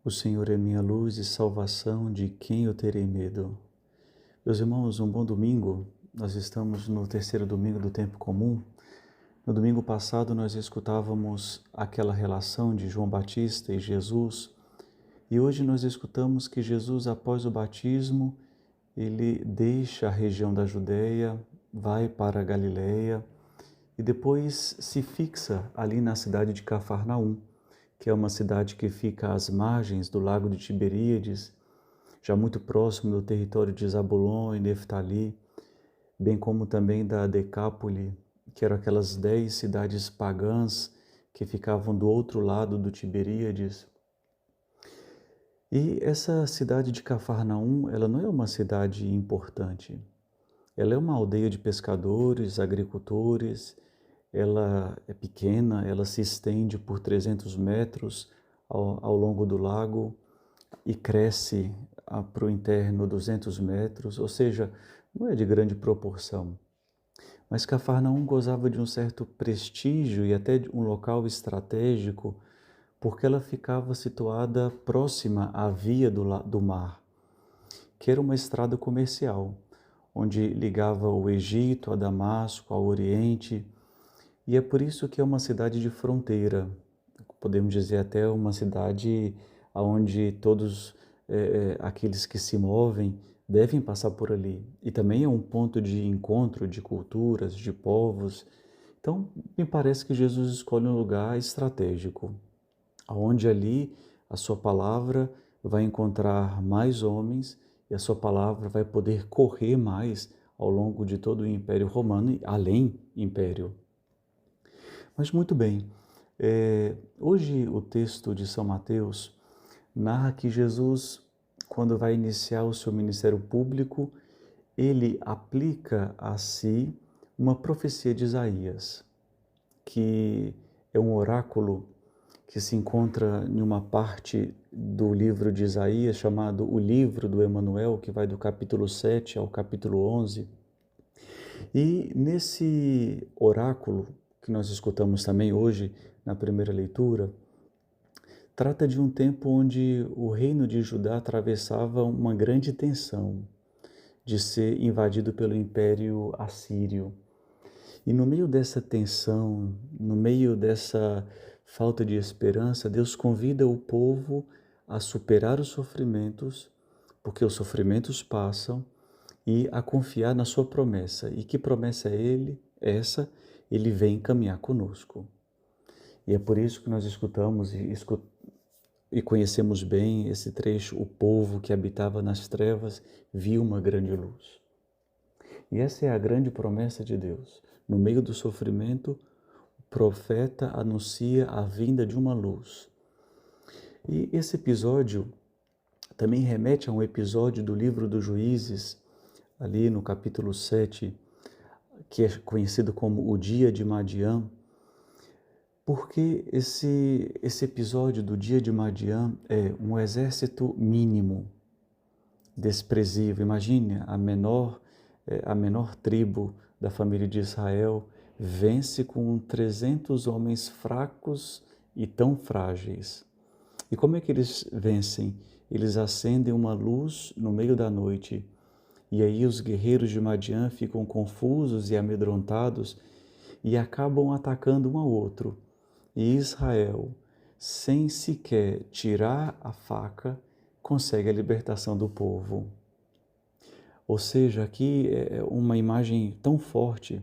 O Senhor é minha luz e salvação, de quem eu terei medo? Meus irmãos, um bom domingo. Nós estamos no terceiro domingo do tempo comum. No domingo passado nós escutávamos aquela relação de João Batista e Jesus, e hoje nós escutamos que Jesus, após o batismo, ele deixa a região da Judéia, vai para a Galileia e depois se fixa ali na cidade de Cafarnaum, que é uma cidade que fica às margens do lago de Tiberíades, já muito próximo do território de Zabulon e Neftali, bem como também da Decápole, que eram aquelas 10 cidades pagãs que ficavam do outro lado do Tiberíades. E essa cidade de Cafarnaum, ela não é uma cidade importante. Ela é uma aldeia de pescadores, agricultores, ela é pequena, ela se estende por 300 metros ao longo do lago e cresce para o interno 200 metros, ou seja, não é de grande proporção. Mas Cafarnaum gozava de um certo prestígio e até de um local estratégico, porque ela ficava situada próxima à via do mar, que era uma estrada comercial, onde ligava o Egito a Damasco, ao Oriente, e é por isso que é uma cidade de fronteira, podemos dizer até uma cidade onde todos aqueles que se movem devem passar por ali. E também é um ponto de encontro de culturas, de povos. Então, me parece que Jesus escolhe um lugar estratégico, onde ali a sua palavra vai encontrar mais homens e a sua palavra vai poder correr mais ao longo de todo o Império Romano e além Império. Mas muito bem, hoje o texto de São Mateus narra que Jesus, quando vai iniciar o seu ministério público, ele aplica a si uma profecia de Isaías, que é um oráculo que se encontra em uma parte do livro de Isaías, chamado o Livro do Emanuel, que vai do capítulo 7 ao capítulo 11. E nesse oráculo, que nós escutamos também hoje na primeira leitura, trata de um tempo onde o reino de Judá atravessava uma grande tensão de ser invadido pelo Império Assírio. E no meio dessa tensão, no meio dessa falta de esperança, Deus convida o povo a superar os sofrimentos, porque os sofrimentos passam, e a confiar na sua promessa. E que promessa é essa? Ele vem caminhar conosco. E é por isso que nós escutamos e conhecemos bem esse trecho: o povo que habitava nas trevas viu uma grande luz. E essa é a grande promessa de Deus. No meio do sofrimento, o profeta anuncia a vinda de uma luz. E esse episódio também remete a um episódio do livro dos Juízes, ali no capítulo 7, que é conhecido como o dia de Madiã, porque esse episódio do dia de Madiã é um exército mínimo, desprezível. Imagine a menor tribo da família de Israel vence com 300 homens fracos e tão frágeis. E como é que eles vencem? Eles acendem uma luz no meio da noite. E aí os guerreiros de Madiã ficam confusos e amedrontados e acabam atacando um ao outro. E Israel, sem sequer tirar a faca, consegue a libertação do povo. Ou seja, aqui é uma imagem tão forte.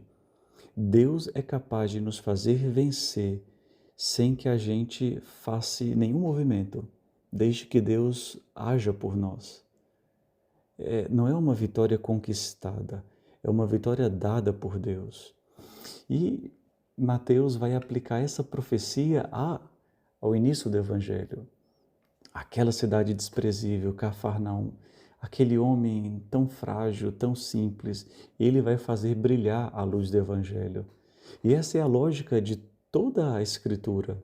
Deus é capaz de nos fazer vencer sem que a gente faça nenhum movimento, desde que Deus haja por nós. Não é uma vitória conquistada, é uma vitória dada por Deus. E Mateus vai aplicar essa profecia ao início do Evangelho. Aquela cidade desprezível, Cafarnaum, aquele homem tão frágil, tão simples, ele vai fazer brilhar a luz do Evangelho. E essa é a lógica de toda a Escritura.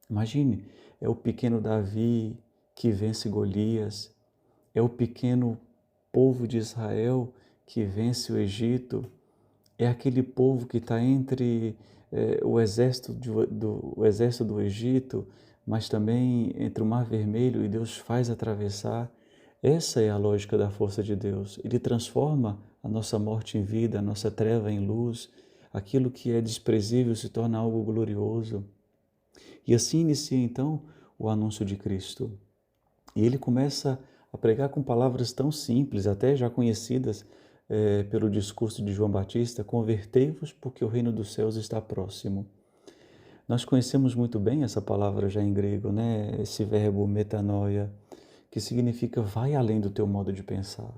Imagine, é o pequeno Davi que vence Golias, é o pequeno povo de Israel que vence o Egito, é aquele povo que está entre o exército do Egito, mas também entre o Mar Vermelho e Deus faz atravessar. Essa é a lógica da força de Deus. Ele transforma a nossa morte em vida, a nossa treva em luz, aquilo que é desprezível se torna algo glorioso. E assim inicia então o anúncio de Cristo. E ele começa a pregar com palavras tão simples, até já conhecidas pelo discurso de João Batista: convertei-vos porque o reino dos céus está próximo. Nós conhecemos muito bem essa palavra já em grego, né? Esse verbo metanoia, que significa vai além do teu modo de pensar.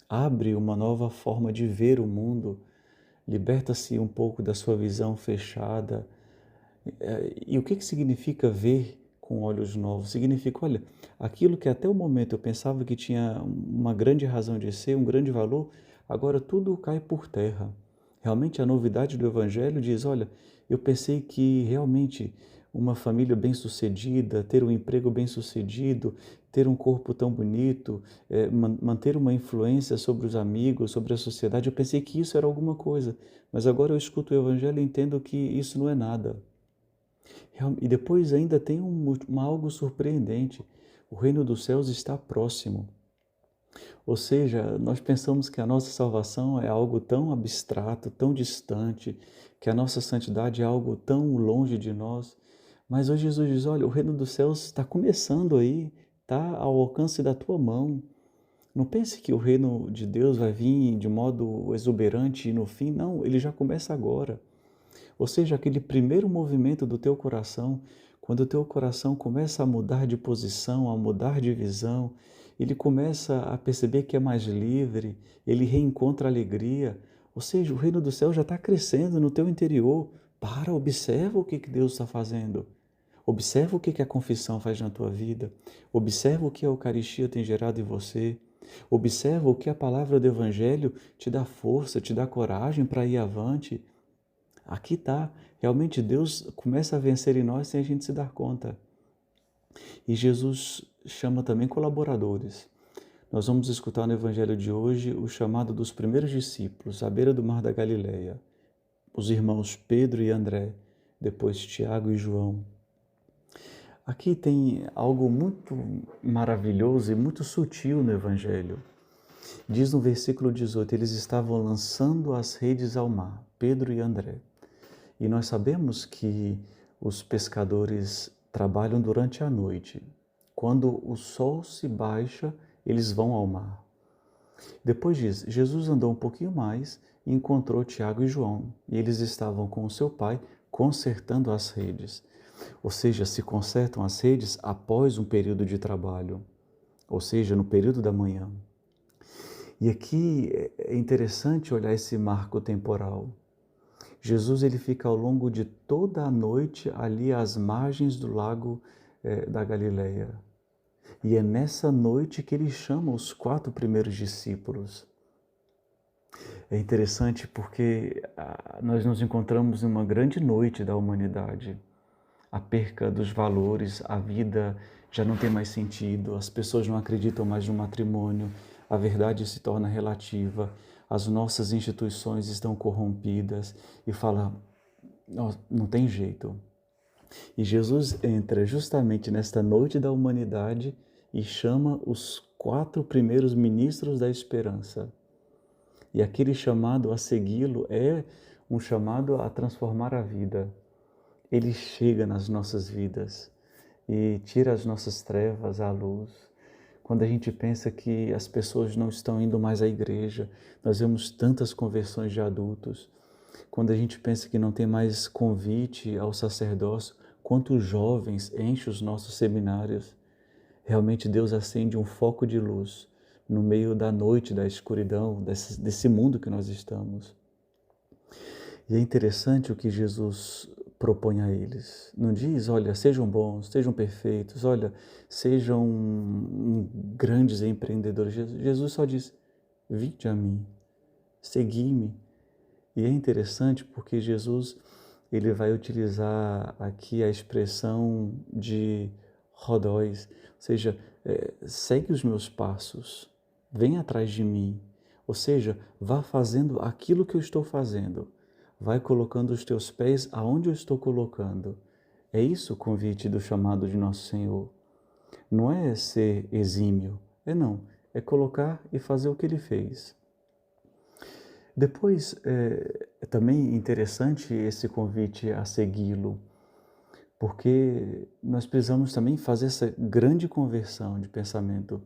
Abre uma nova forma de ver o mundo, liberta-se um pouco da sua visão fechada. E o que significa ver com olhos novos? Significa, olha, aquilo que até o momento eu pensava que tinha uma grande razão de ser, um grande valor, agora tudo cai por terra. Realmente a novidade do Evangelho diz, olha, eu pensei que realmente uma família bem-sucedida, ter um emprego bem-sucedido, ter um corpo tão bonito, manter uma influência sobre os amigos, sobre a sociedade, eu pensei que isso era alguma coisa, mas agora eu escuto o Evangelho e entendo que isso não é nada. E depois ainda tem algo surpreendente. O reino dos céus está próximo. Ou seja, nós pensamos que a nossa salvação é algo tão abstrato, tão distante, que a nossa santidade é algo tão longe de nós. Mas hoje Jesus diz, olha, o reino dos céus está começando aí, está ao alcance da tua mão. Não pense que o reino de Deus vai vir de modo exuberante e no fim, não, ele já começa agora. Ou seja, aquele primeiro movimento do teu coração, quando o teu coração começa a mudar de posição, a mudar de visão, ele começa a perceber que é mais livre, ele reencontra alegria. Ou seja, o reino do céu já está crescendo no teu interior. Observa o que Deus está fazendo. Observa o que a confissão faz na tua vida. Observa o que a Eucaristia tem gerado em você. Observa o que a palavra do Evangelho te dá força, te dá coragem para ir avante. Aqui está, realmente Deus começa a vencer em nós sem a gente se dar conta. E Jesus chama também colaboradores. Nós vamos escutar no Evangelho de hoje o chamado dos primeiros discípulos, à beira do Mar da Galileia, os irmãos Pedro e André, depois Tiago e João. Aqui tem algo muito maravilhoso e muito sutil no Evangelho. Diz no versículo 18, eles estavam lançando as redes ao mar, Pedro e André. E nós sabemos que os pescadores trabalham durante a noite. Quando o sol se baixa, eles vão ao mar. Depois diz, Jesus andou um pouquinho mais e encontrou Tiago e João. E eles estavam com o seu pai consertando as redes. Ou seja, se consertam as redes após um período de trabalho. Ou seja, no período da manhã. E aqui é interessante olhar esse marco temporal. Jesus ele fica ao longo de toda a noite ali às margens do lago da Galileia. E é nessa noite que ele chama os 4 primeiros discípulos. É interessante porque nós nos encontramos em uma grande noite da humanidade. A perca dos valores, a vida já não tem mais sentido, as pessoas não acreditam mais no matrimônio, a verdade se torna relativa, as nossas instituições estão corrompidas e fala, não tem jeito. E Jesus entra justamente nesta noite da humanidade e chama os 4 primeiros ministros da esperança. E aquele chamado a segui-lo é um chamado a transformar a vida. Ele chega nas nossas vidas e tira as nossas trevas à luz. Quando a gente pensa que as pessoas não estão indo mais à igreja, nós vemos tantas conversões de adultos. Quando a gente pensa que não tem mais convite ao sacerdócio, quantos jovens enchem os nossos seminários. Realmente Deus acende um foco de luz no meio da noite, da escuridão, desse mundo que nós estamos. E é interessante o que Jesus propõe a eles. Não diz, olha, sejam bons, sejam perfeitos, olha, sejam grandes empreendedores. Jesus só diz, vinde a mim, segui-me. E é interessante porque Jesus ele vai utilizar aqui a expressão de rodóis, ou seja, segue os meus passos, vem atrás de mim, ou seja, vá fazendo aquilo que eu estou fazendo. Vai colocando os teus pés aonde eu estou colocando. É isso o convite do chamado de nosso Senhor. Não é ser exímio, não, é colocar e fazer o que Ele fez. Depois, é também interessante esse convite a segui-lo, porque nós precisamos também fazer essa grande conversão de pensamento,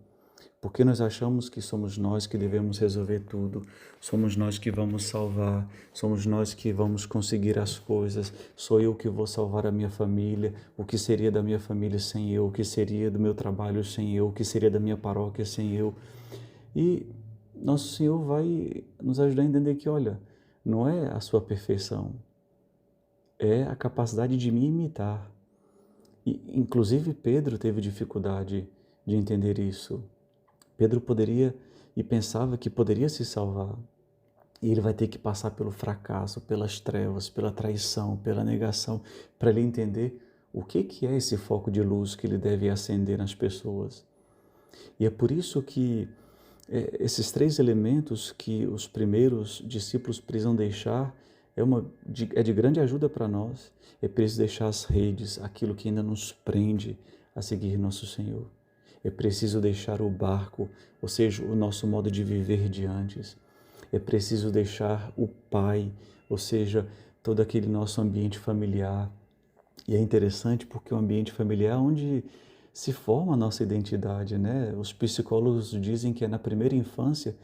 porque nós achamos que somos nós que devemos resolver tudo, somos nós que vamos salvar, somos nós que vamos conseguir as coisas, sou eu que vou salvar a minha família, o que seria da minha família sem eu, o que seria do meu trabalho sem eu, o que seria da minha paróquia sem eu. E nosso Senhor vai nos ajudar a entender que, olha, não é a sua perfeição, é a capacidade de me imitar. E, inclusive, Pedro teve dificuldade de entender isso. Pedro poderia e pensava que poderia se salvar. E ele vai ter que passar pelo fracasso, pelas trevas, pela traição, pela negação, para ele entender o que é esse foco de luz que ele deve acender nas pessoas. E é por isso que esses três elementos que os primeiros discípulos precisam deixar é de grande ajuda para nós. É preciso deixar as redes, aquilo que ainda nos prende a seguir nosso Senhor. É preciso deixar o barco, ou seja, o nosso modo de viver de antes. É preciso deixar o pai, ou seja, todo aquele nosso ambiente familiar. E é interessante porque o ambiente familiar é onde se forma a nossa identidade, né? Os psicólogos dizem que é na primeira infância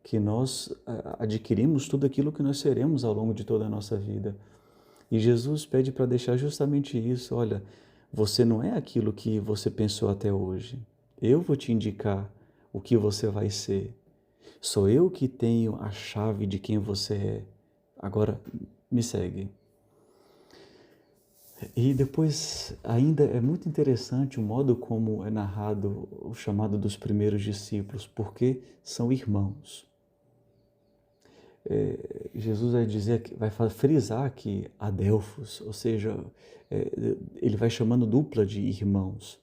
que nós adquirimos tudo aquilo que nós seremos ao longo de toda a nossa vida. E Jesus pede para deixar justamente isso. Olha, você não é aquilo que você pensou até hoje. Eu vou te indicar o que você vai ser. Sou eu que tenho a chave de quem você é. Agora, me segue. E depois, ainda é muito interessante o modo como é narrado o chamado dos primeiros discípulos, porque são irmãos. Jesus vai dizer, vai frisar aqui adelphos, ou seja, ele vai chamando dupla de irmãos.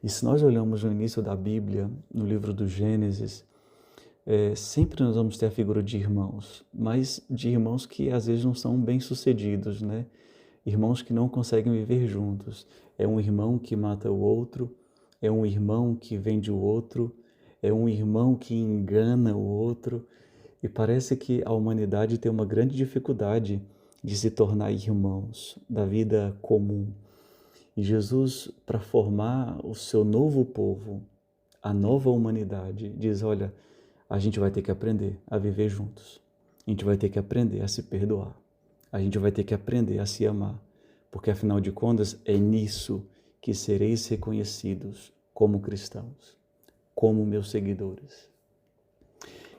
E se nós olhamos no início da Bíblia, no livro do Gênesis, sempre nós vamos ter a figura de irmãos, mas de irmãos que às vezes não são bem-sucedidos, né? Irmãos que não conseguem viver juntos. É um irmão que mata o outro, é um irmão que vende o outro, é um irmão que engana o outro. E parece que a humanidade tem uma grande dificuldade de se tornar irmãos da vida comum. E Jesus, para formar o seu novo povo, a nova humanidade, diz, olha, a gente vai ter que aprender a viver juntos. A gente vai ter que aprender a se perdoar. A gente vai ter que aprender a se amar. Porque, afinal de contas, é nisso que sereis reconhecidos como cristãos, como meus seguidores.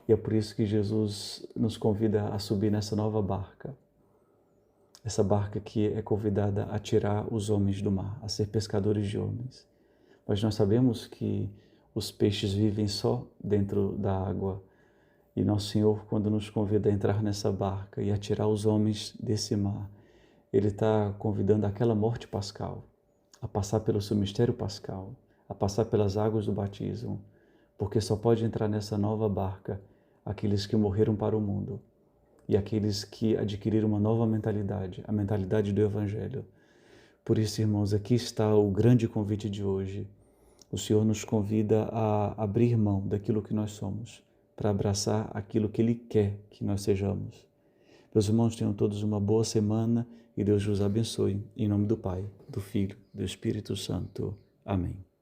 E é por isso que Jesus nos convida a subir nessa nova barca. Essa barca que é convidada a tirar os homens do mar, a ser pescadores de homens. Mas nós sabemos que os peixes vivem só dentro da água. E nosso Senhor, quando nos convida a entrar nessa barca e a tirar os homens desse mar, Ele está convidando aquela morte pascal, a passar pelo seu mistério pascal, a passar pelas águas do batismo, porque só pode entrar nessa nova barca aqueles que morreram para o mundo e aqueles que adquiriram uma nova mentalidade, a mentalidade do Evangelho. Por isso, irmãos, aqui está o grande convite de hoje. O Senhor nos convida a abrir mão daquilo que nós somos, para abraçar aquilo que Ele quer que nós sejamos. Meus irmãos, tenham todos uma boa semana e Deus os abençoe. Em nome do Pai, do Filho, do Espírito Santo. Amém.